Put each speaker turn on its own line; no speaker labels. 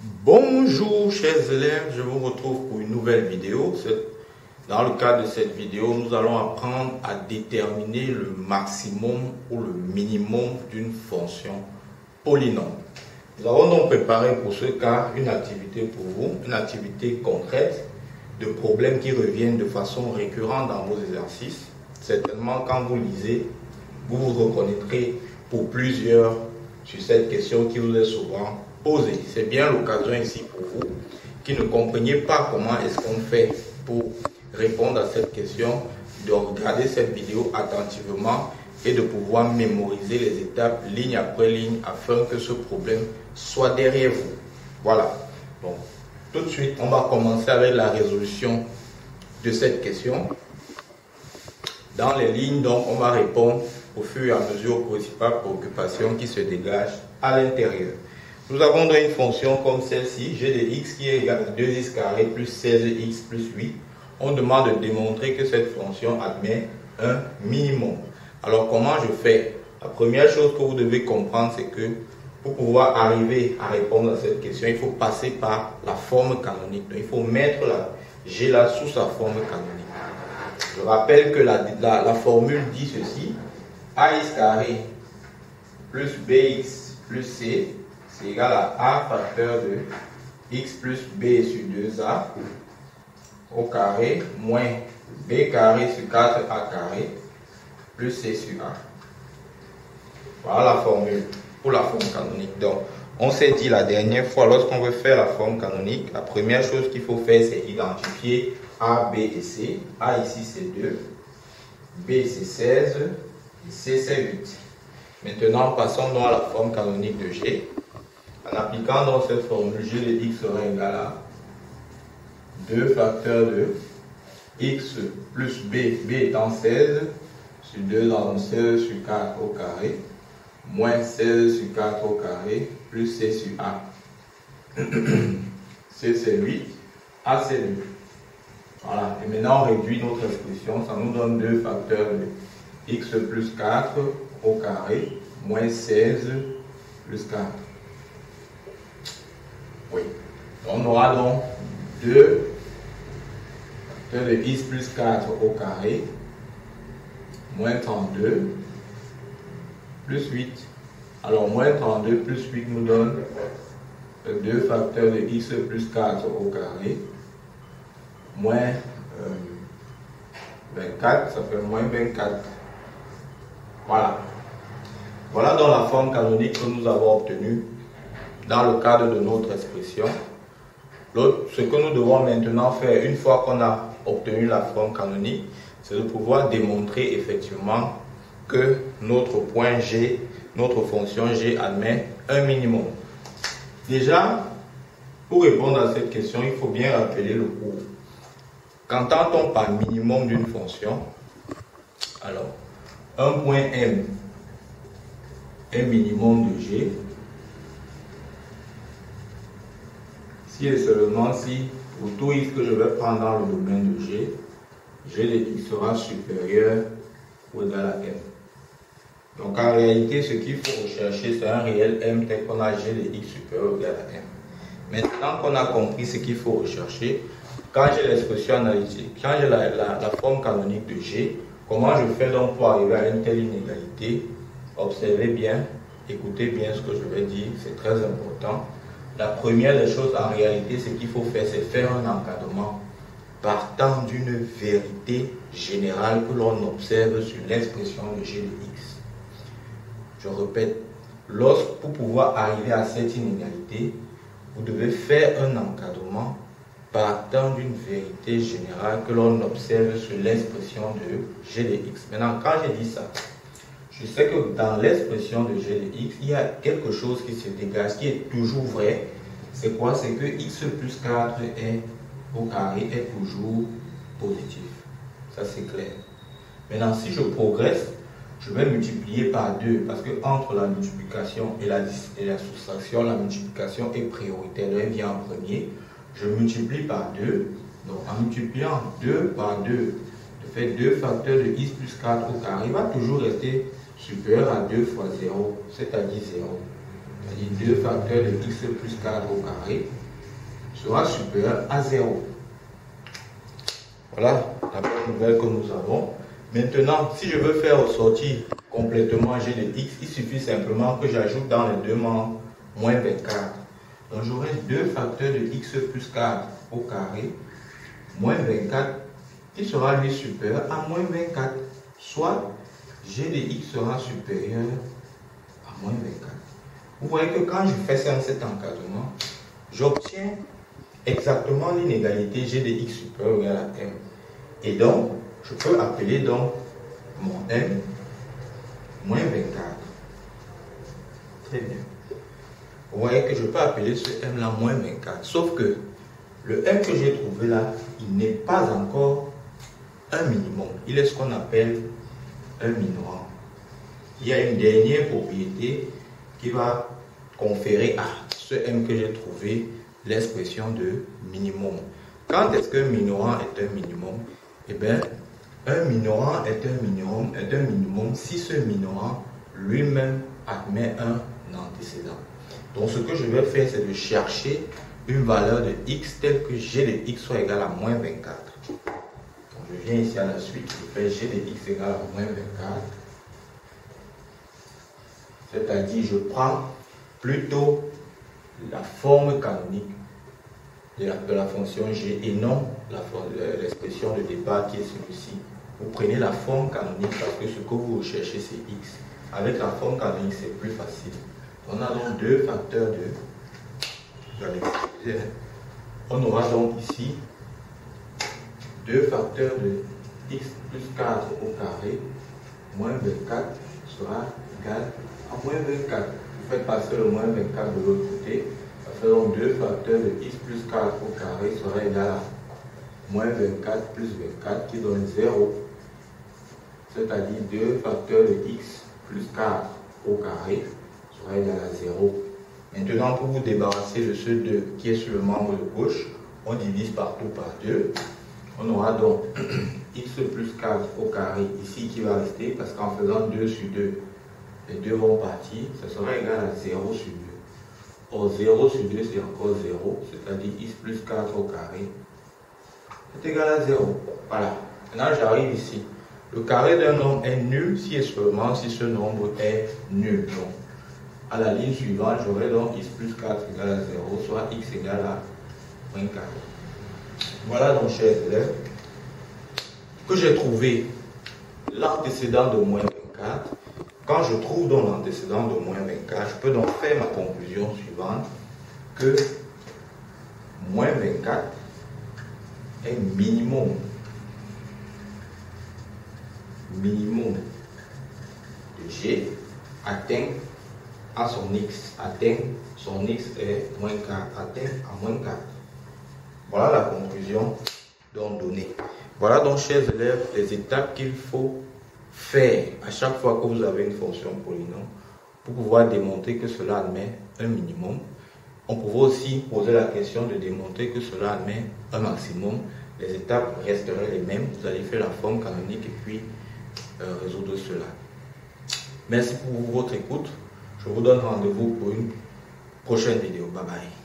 Bonjour chers élèves, je vous retrouve pour une nouvelle vidéo. Dans le cadre de cette vidéo, nous allons apprendre à déterminer le maximum ou le minimum d'une fonction polynôme. Nous avons donc préparé pour ce cas une activité pour vous, une activité concrète de problèmes qui reviennent de façon récurrente dans vos exercices. Certainement quand vous lisez, vous vous reconnaîtrez pour plusieurs sur cette question qui vous est souvent posée. C'est bien l'occasion ici pour vous qui ne compreniez pas comment est-ce qu'on fait pour répondre à cette question, de regarder cette vidéo attentivement et de pouvoir mémoriser les étapes ligne après ligne afin que ce problème soit derrière vous. Voilà. Donc, tout de suite, on va commencer avec la résolution de cette question. Dans les lignes, donc, on va répondre au fur et à mesure aux principales préoccupations qui se dégagent à l'intérieur. Nous avons donc une fonction comme celle-ci, g de x qui est égal à 2x carré plus 16x plus 8. On demande de démontrer que cette fonction admet un minimum. Alors, comment je fais? La première chose que vous devez comprendre, c'est que pour pouvoir arriver à répondre à cette question, il faut passer par la forme canonique. Donc, il faut mettre la g là sous sa forme canonique. Je rappelle que la formule dit ceci. Ax carré plus bx plus c, c'est égal à a facteur de x plus b sur 2a au carré moins b carré sur 4a carré plus c sur a. Voilà la formule pour la forme canonique. Donc, on s'est dit la dernière fois, lorsqu'on veut faire la forme canonique, la première chose qu'il faut faire, c'est identifier a, b et c. A ici c'est 2, b c'est 16, et c c'est 8. Maintenant, passons donc à la forme canonique de g. En appliquant donc cette formule, g de x sera égal à 2 facteurs de x plus b, b étant 16, sur 2 dans 16 sur 4 au carré, moins 16 sur 4 au carré, plus c sur a. c c'est 8, a c'est 2. Voilà, et maintenant on réduit notre expression, ça nous donne 2 facteurs de x plus 4 au carré, moins 16 plus 4. Oui, on aura donc 2 facteurs de x plus 4 au carré, moins 32 plus 8. Alors, moins 32 plus 8 nous donne 2 facteurs de x plus 4 au carré, moins 24, ça fait moins 24. Voilà. Voilà donc la forme canonique que nous avons obtenue dans le cadre de notre expression. Ce que nous devons maintenant faire, une fois qu'on a obtenu la forme canonique, c'est de pouvoir démontrer effectivement que notre point g, notre fonction g admet un minimum. Déjà, pour répondre à cette question, il faut bien rappeler le cours. Qu'entend-on par minimum d'une fonction? Alors, un point M est minimum de G si et seulement si, pour tout x que je vais prendre dans le domaine de G, G de x sera supérieur ou égal à M. Donc en réalité, ce qu'il faut rechercher, c'est un réel M tel qu'on a G de x supérieur ou égal à M. Maintenant qu'on a compris ce qu'il faut rechercher, quand j'ai l'expression analytique, quand j'ai la forme canonique de G, comment je fais donc pour arriver à une telle inégalité? Observez bien, écoutez bien ce que je vais dire, c'est très important. La première des choses en réalité, ce qu'il faut faire, c'est faire un encadrement partant d'une vérité générale que l'on observe sur l'expression de G de x. Je répète, pour pouvoir arriver à cette inégalité, vous devez faire un encadrement partant d'une vérité générale que l'on observe sur l'expression de g de x. Maintenant, quand j'ai dit ça, je sais que dans l'expression de g de x, il y a quelque chose qui se dégage, qui est toujours vrai. C'est quoi? C'est que x plus 4 au carré est toujours positif. Ça, c'est clair. Maintenant, si je progresse, je vais multiplier par 2 parce que entre la multiplication et la soustraction, la multiplication est prioritaire. Elle vient en premier. Je multiplie par 2. Donc, en multipliant 2 par 2, je fais 2 facteurs de x plus 4 au carré. Il va toujours rester supérieur à 2 fois 0, c'est-à-dire 0. c'est-à-dire 2 facteurs de x plus 4 au carré, sera supérieur à 0. Voilà la bonne nouvelle que nous avons. Maintenant, si je veux faire ressortir complètement g de x, il suffit simplement que j'ajoute dans les deux membres moins 24. Donc j'aurai 2 facteurs de x plus 4 au carré, moins 24, qui sera lui supérieur à moins 24. Soit g de x sera supérieur à moins 24. Vous voyez que quand je fais ça dans cet encadrement, j'obtiens exactement l'inégalité g de x supérieur ou égal à m. Et donc, je peux appeler donc mon m moins 24. Très bien. Vous voyez que je peux appeler ce m là moins 24. Sauf que le m que j'ai trouvé là, il n'est pas encore un minimum. Il est ce qu'on appelle un minorant. Il y a une dernière propriété qui va conférer à ce m que j'ai trouvé l'expression de minimum. Quand est-ce qu'un minorant est un minimum? Eh bien, un minorant est un minimum si ce minorant lui-même admet un antécédent. Donc ce que je vais faire, c'est de chercher une valeur de x telle que g de x soit égal à moins 24. Donc je viens ici à la suite, je fais g de x égale à moins 24. C'est-à-dire, je prends plutôt la forme canonique de la fonction g et non l'expression de départ qui est celui-ci. Vous prenez la forme canonique parce que ce que vous recherchez c'est x. Avec la forme canonique c'est plus facile. On a donc 2 facteurs de... On aura donc ici 2 facteurs de x plus 4 au carré moins 24 sera égal à moins 24. Vous faites passer le moins 24 de l'autre côté. Ça fait donc 2 facteurs de x plus 4 au carré sera égal à moins 24 plus 24 qui donne 0. C'est-à-dire 2 facteurs de x plus 4 au carré sera égal à 0. Maintenant, pour vous débarrasser de ce 2 qui est sur le membre de gauche, on divise partout par 2. On aura donc x plus 4 au carré ici qui va rester parce qu'en faisant 2 sur 2, les 2 vont partir. Ça sera égal à 0 sur 2. Or 0 sur 2 c'est encore 0, c'est-à-dire x plus 4 au carré est égal à 0. Voilà. Maintenant j'arrive ici. Le carré d'un nombre est nul si et seulement si ce nombre est nul. Donc, à la ligne suivante, j'aurai donc x plus 4 égale à 0, soit x égale à moins 4. Voilà donc, chers élèves, que j'ai trouvé l'antécédent de moins 24. Quand je trouve donc l'antécédent de moins 24, je peux donc faire ma conclusion suivante, que moins 24 est minimum de g atteint à son x. Son x est moins 4, atteint à moins 4. Voilà la conclusion donc donnée. Voilà donc, chers élèves, les étapes qu'il faut faire à chaque fois que vous avez une fonction polynôme pour pouvoir démontrer que cela admet un minimum. On pourrait aussi poser la question de démontrer que cela admet un maximum. Les étapes resteraient les mêmes. Vous allez faire la forme canonique et puis résoudre cela. Merci pour votre écoute. Je vous donne rendez-vous pour une prochaine vidéo. Bye bye.